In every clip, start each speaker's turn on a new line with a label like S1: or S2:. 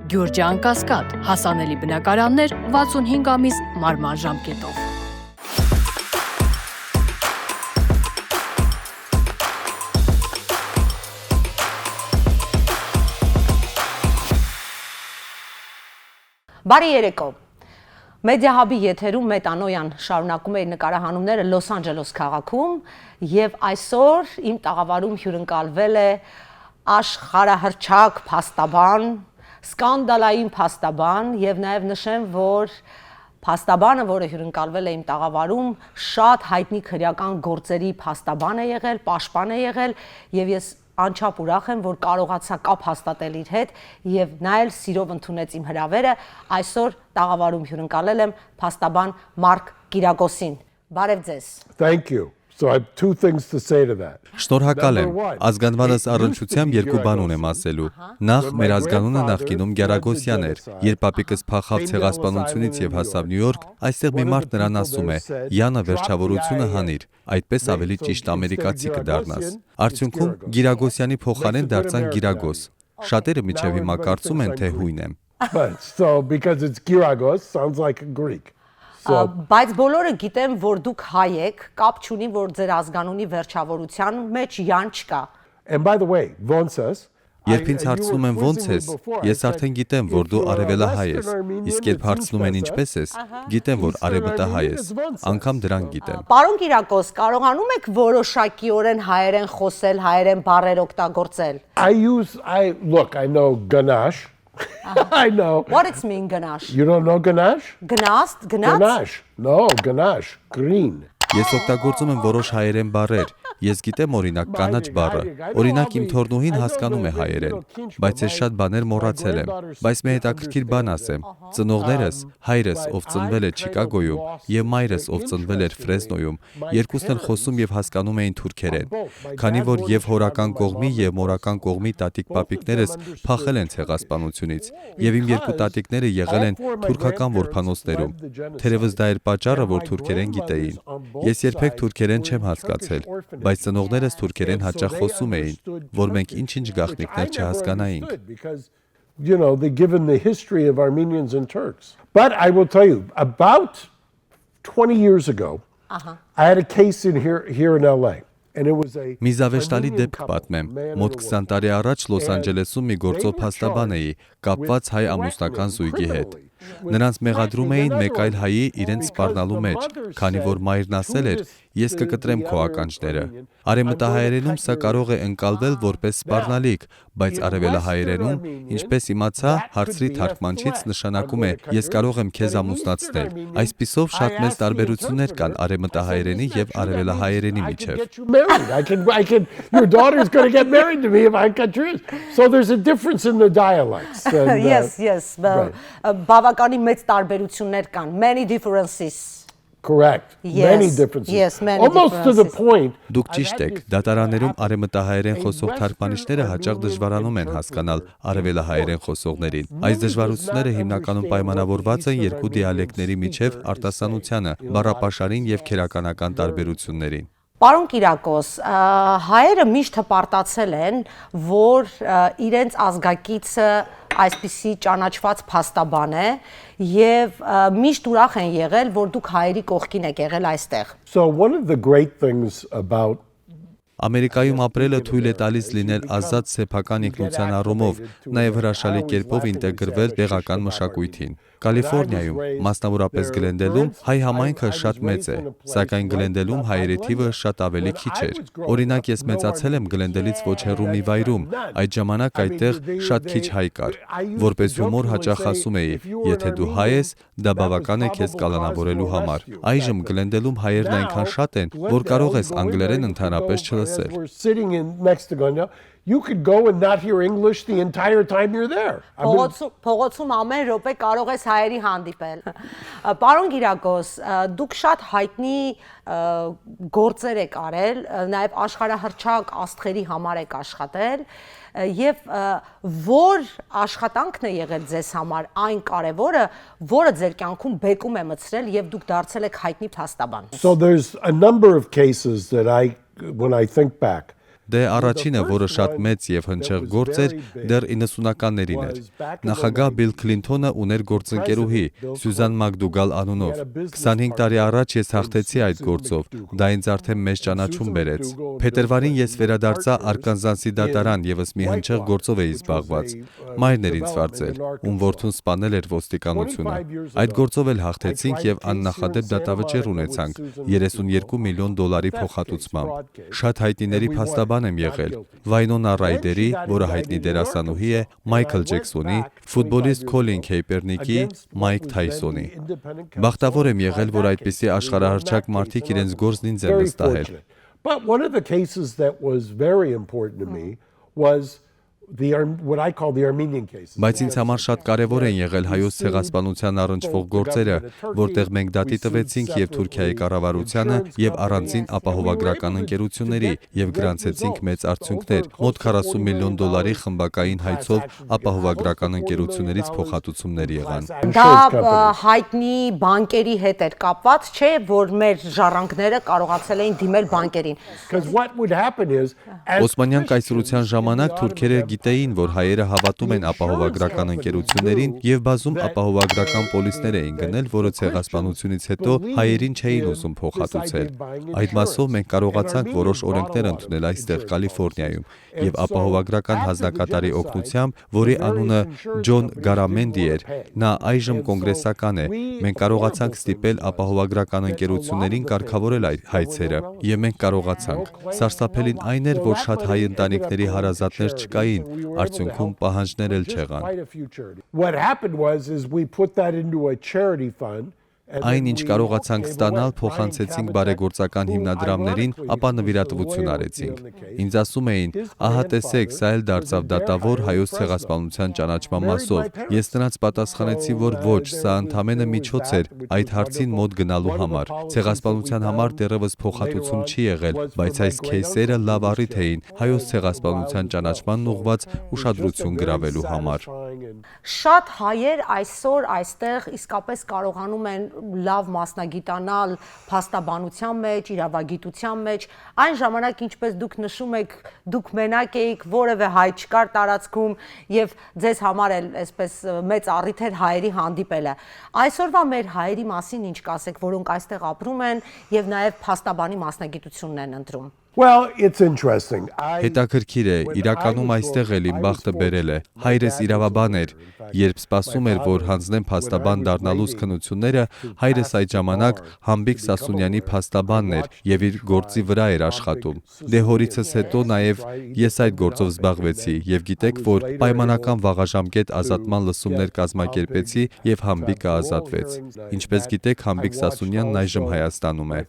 S1: Գյուրջան Կասկադ, հասանելի բնակարաններ 65 ամիս մարման ժամկետով։
S2: Բարի երեկո։ Մեդիահաբի եթերում Մետանոյան շարունակում է իր նկարահանումները Լոս Անջելես քաղաքում եւ այսօր իմ տաղավարում հյուրընկալվել է աշխարհահռչակ փաստաբան, սկանդալային փաստաբան եւ նաեւ նշեմ, որ փաստաբանը, որը հյուրընկալվել է իմ տաղավարում, շատ հայտնի քրեական գործերի փաստաբան է եղել, պաշտպան է եղել եւ ես անչափ ուրախ եմ, որ կարողացա կապ հաստատել իր հետ եւ նա էլ սիրով ընդունեց իմ հրավերը։ Այսօր տաղավարում հյուրընկալել եմ փաստաբան Մարկ Կիրակոսին։ Բարև ձեզ։
S3: Thank you. So I have two things to say to that.
S4: Շնորհակալ եմ։ Ազգանվանս առնչությամբ երկու բան ունեմ ասելու։ Նախ մեր ազգանունը նախկինում Գերագոսյան էր։ Երբ պապիկս փախավ ցեղասպանությունից եւ հասավ Նյու Յորք, այստեղ մի մարդ նրան ասում է. «Յանը վերջավորությունը հանիր, այդպես ավելի ճիշտ ամերիկացի կդառնաս»։ Արդյունքում Գիրագոսյանի փոխարեն դարձան Գիրագոս։ Շատերը մինչև հիմա կարծում են, թե հույն եմ։
S3: But so because it's Giragos sounds like a Greek.
S2: Բայց բոլորը գիտեն, որ դուք հայ եք, կապ չունի, որ ձեր ազգանունի վերջավորության մեջ յան չկա։
S3: And by the way, Vonsas,
S4: Երբ ինձ հարցնում են ո՞նց ես, ես արդեն գիտեմ, որ դու արևելահայ ես, իսկ երբ հարցնում են ինչպես ես, գիտեմ, որ արևմտահայ ես, անգամ դրան գիտեմ։
S2: Պարոն Կիրակոս, կարողանում եք որոշակիորեն հայերեն խոսել, հայերեն բառեր օգտագործել։
S3: I know ganache. I know.
S2: What does it mean ganache?
S3: You don't know ganache?
S2: Gnast, gnats?
S3: Ganache. No, ganache. Green.
S4: Ես օգտագործում եմ որոշ հայերեն բառեր։ Ես գիտեմ օրինակ կանաչ բառը։ Օրինակ իմ թորնուհին հասկանում է հայերեն, բայց ես շատ բաներ մոռացել եմ։ Բայց մի հետաքրքիր բան ասեմ։ Ծնողներս, հայրս, ով ծնվել է Չիկագոյում, եւ մայրս, ով ծնվել էր Ֆրեզնոյում, երկուսն էլ խոսում եւ հասկանում էին թուրքերեն։ Քանի որ եւ հորական կողմի եւ մորական կողմի տատիկ-պապիկներս փախել են ցեղասպանությունից, եւ իմ երկու տատիկները եղել են թուրքական որբանոցներում։ Թերևս դա էր պատճառը, որ թուրքերեն գիտեին։ Ես երբեք թուրքերեն չեմ հասկացել, բայց ծնողներս թուրքերեն հաճախ խոսում էին, որ մենք ինչ-ինչ գաղտնիքներ չհասկանայինք։
S3: You know, they given the history of Armenians and Turks. But I will tell you, about 20 years ago, I had a case here in LA.
S4: Մի զավեշտալի դեպք պատմեմ։ Մոտ 20 տարի առաջ Լոս Անջելեսում մի գործով փաստաբան էի, կապված հայ ամուսնական զույգի հետ։ Նրանց մեղադրում էին մեկ այլ հայի իրենց սպառնալու մեջ, քանի որ մայրն ասել էր. «Ես կկտրեմ քո ականջները»։ Արևմտահայերենում սա կարող է ընկալվել որպես սպառնալիք, բայց արևելահայերենում, ինչպես իմացա, հարցրի թարգմանչից նշանակում է «Ես կարող եմ քեզ ամուսնացնել»։ Այսպիսով շատ մեծ տարբերություններ կան արևմտահայերենի եւ արևելահայերենի միջեւ։
S3: Your daughter is going to get married to me if I cut yours. So there's a difference in the dialects.
S2: Yes. Բավականին մեծ տարբերություններ կան. Many differences.
S3: Correct. Many differences.
S2: Yes, many
S3: Almost to the point.
S4: Դուք ճիշտ եք, դատարաններում արևմտահայերեն խոսող թարգմանիչները հաճախ դժվարանում են հասկանալ արևելահայերեն խոսողներին։ Այս դժվարությունները հիմնականում պայմանավորված են երկու դիալեկտների միջև արտասանությանը, բառապաշարին եւ քերականական տարբերություններին։
S2: Պարոն Կիրակոս, հայերը միշտ հպարտացել են, որ իրենց ազգակիցը այսպիսի ճանաչված փաստաբան է եւ միշտ ուրախ են եղել, որ դուք հայերի կողքին եք եղել այստեղ։
S3: So one of the great things about
S4: Ամերիկայում ապրելը թույլ է տալիս լինել ազատ սեփական ինքնության առումով, նաև հրաշալի կերպով ինտեգրվել տեղական մշակույթին։ Կալիֆոռնիայում, մասնավորապես Գլենդելում, հայ համայնքը շատ մեծ է, սակայն Գլենդելում հայերի թիվը շատ ավելի քիչ էր։ Օրինակ ես մեծացել եմ Գլենդելից ոչ հեռու մի վայրում, այդ ժամանակ այդտեղ շատ քիչ հայ կար։ Որպես հումոր հաճախ ասում էի, եթե դու հայ ես, դա բավական է քեզ կալանավորելու համար։ Այժմ Գլենդելում հայերն այնքան շատ են, որ կարող ես անգլերեն ընդհանրապես չլսել։
S3: We're sitting in Mexico. You could go and not hear English the entire time you're there.
S2: Փողոցում ամեն րոպե կարող ես հայերի հանդիպել։ Պարոն Կիրակոս, դուք շատ հայտնի գործեր եք արել, նաև աշխարհահռչակ աստղերի համար եք աշխատել, եւ որ աշխատանքն է եղել ձեզ համար այն կարևորը, որը ձեր կյանքում բեկում է մտցրել եւ դուք դարձել եք հայտնի փաստաբան։
S3: So there's a number of cases that when I think back,
S4: Դե առաջինը, որը շատ մեծ եւ հնչեղ գործ էր, դեռ 90-ականներին էր։ Նախագահ Բիլ Քլինթոնը ուներ գործընկերուհի Սյուզան Մակդուգալ անունով։ 25 տարի առաջ ես հաղթեցի այդ գործով։ Դա ինձ արդեն մեծ ճանաչում բերեց։ Փետրվարին ես վերադարձա Արկանզասի դատարան, եւս մի հնչեղ գործով էի զբաղված։ Մայրն էր ինձ վարձել, ում որդուն սպանել էր ոստիկանությունը։ Այդ գործով էլ հաղթեցինք եւ աննախադեպ դատավճիռ ունեցանք $32 միլիոն փոխհատուցմամբ։ Շատ հայտնիների փաստաբան եմ եղել։ Վայնոնա Ռայդերի, որը հայտնի դերասանուհի է, Մայքլ Ջեքսոնի, ֆուտբոլիստ Քոլին Քեյպերնիկի, Մայք Թայսոնի։ Բախտավոր եմ եղել, որ այդպիսի աշխարհահռչակ մարդիկ իրենց գործն ինձ են վստահել։
S3: But one of the cases that was very important to me was what I call the Armenian cases.
S4: Բայց ինձ համար շատ կարևոր են եղել հայոց ցեղասպանության առնչվող գործերը, որտեղ մենք դատի տվեցինք եւ Թուրքիայի կառավարությանը եւ առանձին ապահովագրական ընկերությունների եւ գրանցեցինք մեծ արդյունքներ։ Մոտ $40 միլիոն խմբակային հայցով ապահովագրական ընկերություններից փոխհատուցումներ եղան։
S2: Դա հայտնի բանկերի հետ էր կապված, չէ, որ մեր ժառանգները կարողացել էին դիմել բանկերին։
S3: Because what would happen is
S4: Օսմանյան կայսրության ժամանակ թուրքերը գիտեին, որ հայերը հավատում են ապահովագրական ընկերություններին եւ բազում ապահովագրական պոլիսներ էին գնել, որը ցեղասպանությունից հետո հայերին չէին ուզում փոխհատուցել։ Այդ մասով մենք կարողացանք որոշ օրենքներ ընդունել այստեղ Կալիֆոռնիայում եւ ապահովագրական հանձնակատարի օգնությամբ, որի անունը Ջոն Գարամենդի էր, նա այժմ կոնգրեսական է։ Մենք կարողացանք ստիպել ապահովագրական ընկերություններին կարգավորել այդ հայցերը եւ մենք կարողացանք։ Սարսափելին այն էր, որ շատ հայ ընտանիքների հարազատներ չկային, արդյունքում պահանջներ էլ չեղան։
S3: What happened was we put that into a charity fund.
S4: Այն, ինչ կարողացանք ստանալ, փոխանցեցինք բարեգործական հիմնադրամներին, ապա նվիրատվություն արեցինք։ Ինձ ասում էին, ահա տեսեք, սա էլ դարձավ դատավոր հայոց ցեղասպանության ճանաչման մասով։ Ես նրանց պատասխանեցի, որ ոչ, սա ընդամենը միջոց էր այդ հարցին մոտ գնալու համար։ Ցեղասպանության համար դեռևս փոխհատուցում չի եղել, բայց այս քեյսերը լավ առիթ էին հայոց ցեղասպանության ճանաչմանն ուղղված ուշադրություն գրավելու համար։
S2: Շատ հայեր այսօր այստեղ իսկապես կարողանում են լավ մասնագիտանալ փաստաբանության մեջ, իրավագիտության մեջ, այն ժամանակ ինչպես դուք նշում եք, դուք մենակ էիք, որևէ հայ չկար տարածքում եւ ձեզ համար էլ այսպես մեծ առիթ էր հայերի հանդիպելը։ Այսօրվա մեր հայերի մասին ինչ կասեք, որոնք այստեղ ապրում են եւ նաեւ փաստաբանի մասնագիտությունն են ընտրում։
S3: Well, it's interesting.
S4: Հետաքրքիր է, իրականում այստեղ էլ իմ բախտը բերել է։ Հայրս իրավաբան էր, երբ սպասում էր, որ հանձնեմ փաստաբան դառնալուց քննությունները, հայրս այդ ժամանակ Համբիկ Սասունյանի փաստաբանն էր եւ իր գործի վրա էր աշխատում։ Դե հորիցս հետո նաեւ ես այդ գործով զբաղվեցի եւ գիտեք, որ պայմանական վաղաժամկետ ազատման լսումներ կազմակերպեցի եւ Համբիկը ազատվեց։ Ինչպես գիտեք, Համբիկ Սասունյանն այժմ Հայաստանում է։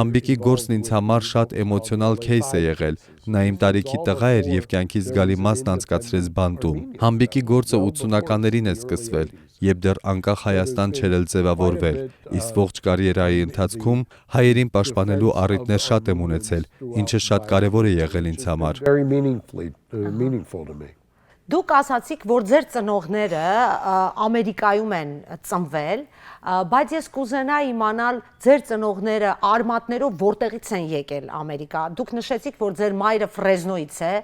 S4: Համբիկի գործն ինձ համար շատ էմոցիոնալ քեյս է եղել։ Նա իմ տարիքի տղա էր եւ կյանքի զգալի մասն անցկացրեց բանտում։ Համբիկի գործը 80-ականներին է սկսվել, երբ դեռ անկախ Հայաստան չէր էլ ձևավորվել։ Իսկ ողջ կարիերայի ընթացքում հայերին պաշտպանելու առիթներ շատ եմ ունեցել, ինչը շատ կարևոր է եղել ինձ համար։
S3: Very meaningful to me.
S2: Դուք ասացիք, որ ձեր ծնողները Ամերիկայում են ծնվել, բայց ես կուզենայի իմանալ ձեր ծնողները արմատներով որտեղից են եկել Ամերիկա։ Դուք նշեցիք, որ ձեր մայրը Ֆրեզնոից է,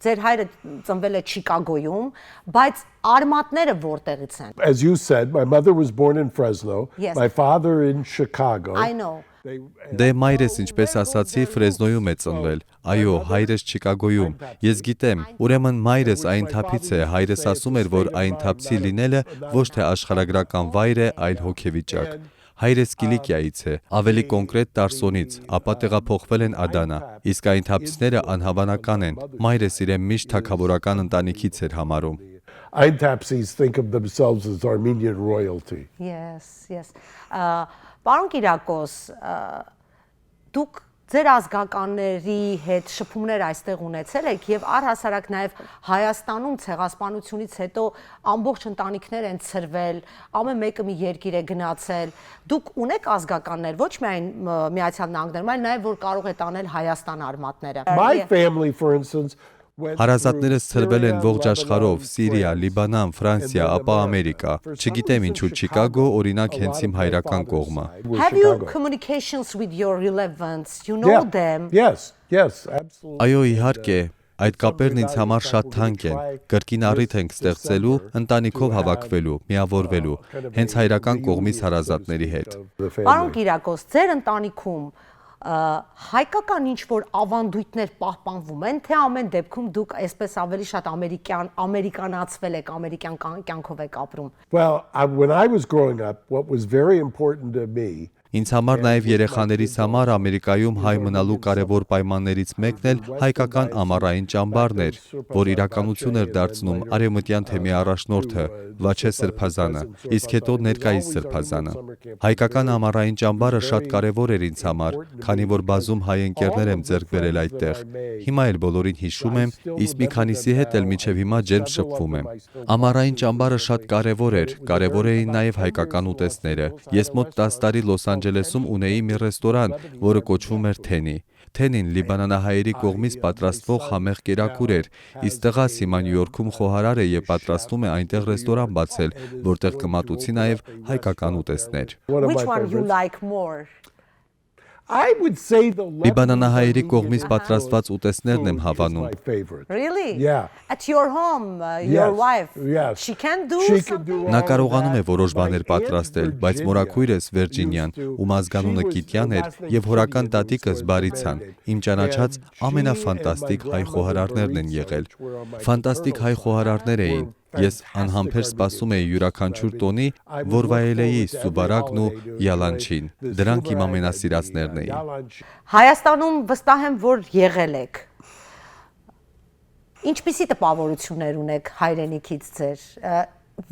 S2: ձեր հայրը ծնվել է Չիկագոյում, բայց արմատները որտեղից են։
S3: As you said, my mother was born in Fresno,
S2: Yes.
S3: my father in Chicago.
S2: I know.
S4: Դե մայրս, ինչպես ասացի, Ֆրեզնոյում է ծնվել։ Այո, հայրս Չիկագոյում։ Ես գիտեմ, ուրեմն մայրս այն թափից է, հայրս ասում էր, որ այն թափցի լինելը ոչ թե աշխարհագրական վայր է, այլ հոգեվիճակ։ Հայրս Կիլիկիայից է, ավելի կոնկրետ Տարսոնից, ապա տեղափոխվել են Ադանա։ Իսկ այն թափիցները անհավանական են։ Մայրս իրեն միշտ թագավորական ընտանիքից էր համարում։
S3: Այն թափսիս think of themselves as Armenian royalty.
S2: Yes. Պարոն Կիրակոս, դուք ձեր ազգականների հետ շփումներ այստեղ ունեցել եք եւ առհասարակ նաեւ Հայաստանում ցեղասպանությունից հետո ամբողջ ընտանիքներ են ցրվել, ամեն մեկը մի երկիր է գնացել։ Դուք ունեք ազգականներ, ոչ միայն Միացյալ Նահանգներում, այլ նաեւ որ կարող է տանել Հայաստան արմատները։
S3: My family, for instance,
S4: Հարազատներս ցրվել են ողջ աշխարհով՝ Սիրիա, Լիբանան, Ֆրանսիա, ապա Ամերիկա։ Չգիտեմ ինչու Չիկագո, օրինակ, հենց իմ հայրական կողմը։
S2: Have you communications with your relevants? You know them?
S3: Yes, absolutely.
S4: Այո, իհարկե, այդ կապերն ինձ համար շատ թանկ են։ Կրկին առիթ ենք ստեղծելու, ընտանիքով հավաքվելու, միավորվելու, հենց հայրական կողմից հարազատների հետ։
S2: Պարոն Կիրակոս, ձեր ընտանիքում հայկական ինչ-որ ավանդույթներ պահպանվում են, թե ամեն դեպքում դուք այսպես ավելի շատ ամերիկանացվել եք, ամերիկյան կյանքով եք ապրում։
S3: Well, when I was growing up, what was very important to me
S4: Ինձ համար նաև երեխաներիս համար Ամերիկայում հայ մնալու կարևոր պայմաններից մեկն էլ հայկական ամառային ճամբարն էր, որ իրականություն էր դարձնում արևմտյան թեմի առաջնորդը Վաչե Սրբազանը, իսկ հետո ներկայիս Սրբազանը։ Հայկական ամառային ճամբարը շատ կարևոր էր ինձ համար, քանի որ բազում հայ ընկերներ եմ ձեռք բերել այդտեղ։ Հիմա էլ բոլորին հիշում եմ, իսկ մի քանիսի հետ էլ մինչև հիմա ջերմ շփվում եմ։ Ամառային ճամբարը շատ կարևոր էր, կարևոր էին նաև հայկական ուտեստները։ Ես մոտ 10 տարի Լոս Անջելեսում ունեի մի ռեստորան, որը կոչվում էր Թենի։ Թենին լիբանանահայերի կողմից պատրաստվող համեղ կերակուր էր, իսկ տղաս հիմա Նյու Յորքում խոհարար է եւ պատրաստում է այնտեղ ռեստորան բացել, որտեղ կմատուցի նաև հայկական ուտեստներ։
S2: Which one you like more?
S3: I would say the
S4: Լիբանանահայերի կողմից պատրաստված ուտեստներն եմ havանում։
S2: Really?
S3: Yeah.
S2: At your home, your wife,
S3: yes.
S2: she can do something?
S4: Նա կարողանում է որոշ բաներ պատրաստել, բայց մորաքույրս Վերջինյան, ում ազգանունը Կիտյան էր, եւ հորական տատիկս Բարիցան, իմ ճանաչած ամենաֆանտաստիկ հայ խոհարարներն են եղել։ Ֆանտաստիկ հայ խոհարարներ էին։ Ես անհամբեր սպասում էի յուրաքանչյուր տոնի, որ վայելեի Սուբարակն ու Յալանչին։ Դրանք իմ ամենասիրածներն էին։
S2: Հայաստանում վստահ եմ, որ եղել եք։ Ինչպիսի տպավորություններ ունեք հայրենիքից ձեր։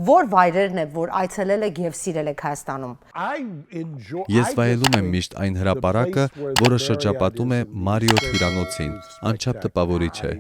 S2: Որ վայրերն է, որ այցելել եք եւ սիրել եք Հայաստանում։
S4: Ես վայելում եմ միշտ այն հրապարակը, որը շրջապատում է Մարիոթ հյուրանոցին, անչափ տպավորիչ է։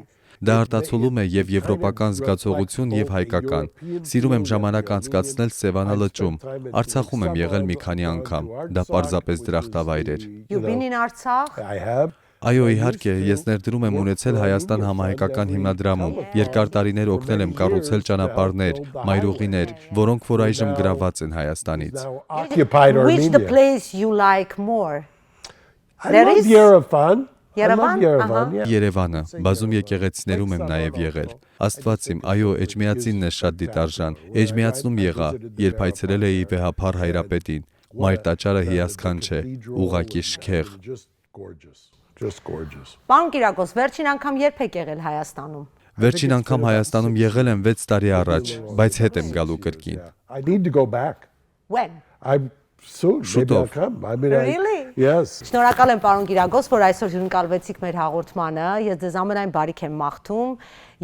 S4: Դա արտացոլում է եւ եվրոպական զգացողություն եւ հայկական։ Սիրում եմ ժամանակ անցկացնել Սևանա լճում։ Արցախում եմ եղել մի քանի անգամ։ Դա պարզապես դրախտավայր էր։
S2: You've been in Artsakh?
S3: I have.
S4: Այո, իհարկե, ես ներդրում եմ ունեցել Հայաստան համահայկական հիմնադրամում։ Երկար տարիներ օգնել եմ կառուցել ճանապարհներ, մայրուղիներ, որոնք որ այժմ գրաված են Հայաստանից։
S3: Occupied
S2: Which the
S3: Armenia.
S2: place you like more?
S3: I love Yerevan.
S2: Yerevan?
S4: Երևանը, բազում եկեղեցիներում եմ նաև եղել։ Աստված իմ, այո, Էջմիածինն է շատ դիտարժան։ Էջմիածնում եղա, երբ այցելել էի Վեհափար Հայրապետին։ Մայր տաճարը հիասքանչ է, ուղղակի շքեղ։
S3: Just gorgeous.
S2: Պարոն Կիրակոս, վերջին անգամ երբ եք եղել Հայաստանում?
S4: Վերջին անգամ Հայաստանում եղել եմ 6 տարի առաջ, բայց հետ եմ գալու կրկին։
S3: I need to go back.
S2: When?
S3: I'm soon. Maybe I'll come. I mean,
S2: Really?
S3: Yes.
S2: Շնորհակալ եմ պարոն Կիրակոս, որ այսօր հյուրընկալվեցիք մեր հաղորդմանը։ Ես ձեզ ամենայն բարիք եմ մաղթում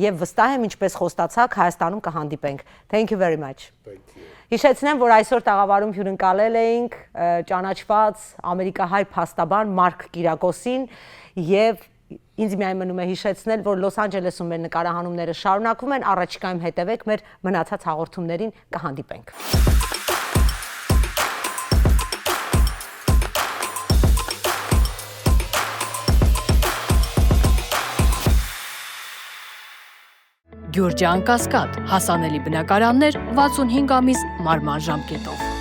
S2: եւ վստահ եմ, ինչպես խոստացաք, Հայաստանում կհանդիպենք։ Thank you very much. Հիշեցնեմ, որ այսօր տաղավարում հյուրընկալել էինք ճանաչված ամերիկահայ փաստաբան Մարկ Կիրակոսին եւ ինձ միայն մնում է հիշեցնել, որ Լոս Անջելեսում մեր նկարահանումները շարունակվում են, առաջիկայում հետևեք մեր մնացած հաղորդումներին, կհանդիպենք։
S1: Գյուրջան Կասկադ, հասանելի բնակարաններ 65 ամիս մարման ժամկետով։